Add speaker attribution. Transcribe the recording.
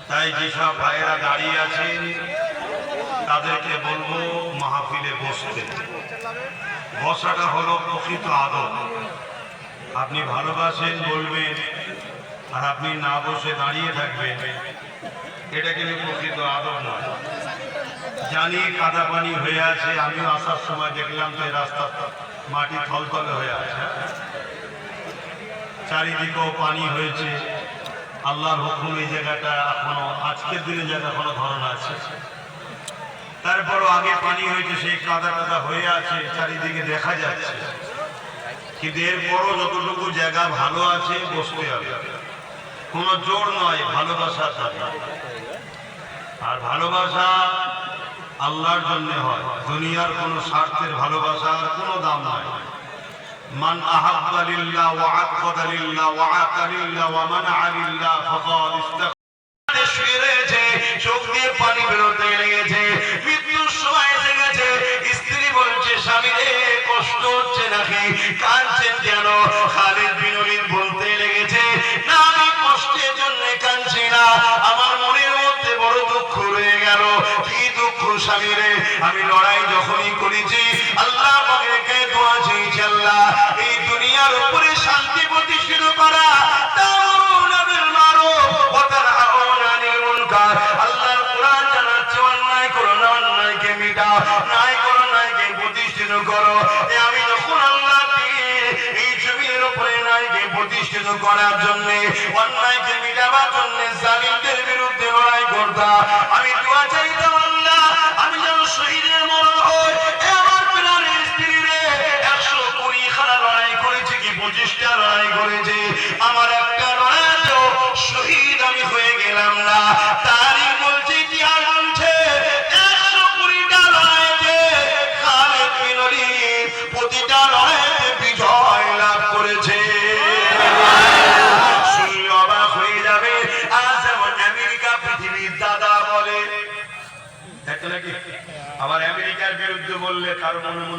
Speaker 1: তাই যেসব ভাইয়েরা দাঁড়িয়ে আছেন তাদেরকে বলবো মাহফিলে বসতে। বসাটা হলো প্রকৃত আদব। আপনি ভালোবাসেন বলবেন আর আপনি না বসে দাঁড়িয়ে থাকবেন, এটা কিন্তু প্রকৃত আদব নয়। জানি কাদা পানি হয়ে আছে, আমিও আসার সময় দেখলাম তো এই রাস্তা মাটি থলথলে হয়ে আছে, চারিদিকেও পানি হয়েছে। আল্লাহর হুকুম এই জায়গাটা এখনো আজকের দিনে জায়গা এখনো ধরন আছে, তারপরও আগে পানি হয়েছে, সেই কাদা কাদা হয়ে আছে, চারিদিকে দেখা যাচ্ছে। কিন্তু এরপরও যতটুকু জায়গা ভালো আছে বসতে হবে, কোনো জোর নয়, ভালোবাসার সাথে। আর ভালোবাসা আল্লাহর জন্য হয়, দুনিয়ার কোনো স্বার্থের ভালোবাসার কোনো দাম নাই। মান আহাব্বা লিল্লাহ ওয়া আকাদা লিল্লাহ ওয়া আতা লিল্লাহ ওয়া মানআ লিল্লাহ ফাকাদ ইস্তাগফার। শুয়েছে, চোখ দিয়ে পানি বেরোতে লেগেছে, মৃত্যুর সময় এসে গেছে। স্ত্রী বলছে, স্বামী রে কষ্ট হচ্ছে নাকি, কাঁদছেন কেন? খালিদ বিন ওলীদ বলতে লেগেছে, না আমি কষ্টের জন্য কাঁদছি না, আমার মনের মধ্যে বড় দুঃখ রয়ে গেল। কি দুঃখ স্বামী রে? আমি লড়াই যখনই করেছি আল্লাহ পাকের কাছে দোয়া চেয়েছি, আল্লাহ এই দুনিয়ার উপরে শান্তি প্রতিষ্ঠিত করা, তা'মুরুনা বিল মারুফ ওয়া তানহাউনা আনিল মুনকার। আল্লাহর কোরআন জানাচ্ছে, অন্যায় করো না, অন্যায়কে মিটাও, ন্যায় করো, ন্যায়কে প্রতিষ্ঠিত করো। আমি যখন আল্লাহ এই জমিনের উপরে ন্যায়কে প্রতিষ্ঠিত করার জন্য, অন্যায়কে মিটাবার জন্য জালিমদের বিরুদ্ধে লড়াই করতাম, আমি দোয়া চাইতাম, আল্লাহ আমি যেন শহীদের মরণ হই। আমার প্রাণের স্ত্রী রে 120 খানা লড়াই করেছে কি 25টা লড়াই করেছে, আমার একটা লড়াইতেও শহীদ আমি হয়ে গেলাম না। তারই বলছে, ইতিহাস বলছে 120টা লড়াইতে খালিদ বিন ওলীদ প্রতিটা লড়াইতে বিজয় লাভ করেছে। শুনলে অবাক হয়ে যাবে, আজ যেমন আমেরিকা পৃথিবীর দাদা বলে, আবার আমেরিকার বিরুদ্ধে বললে কারো মনে মনে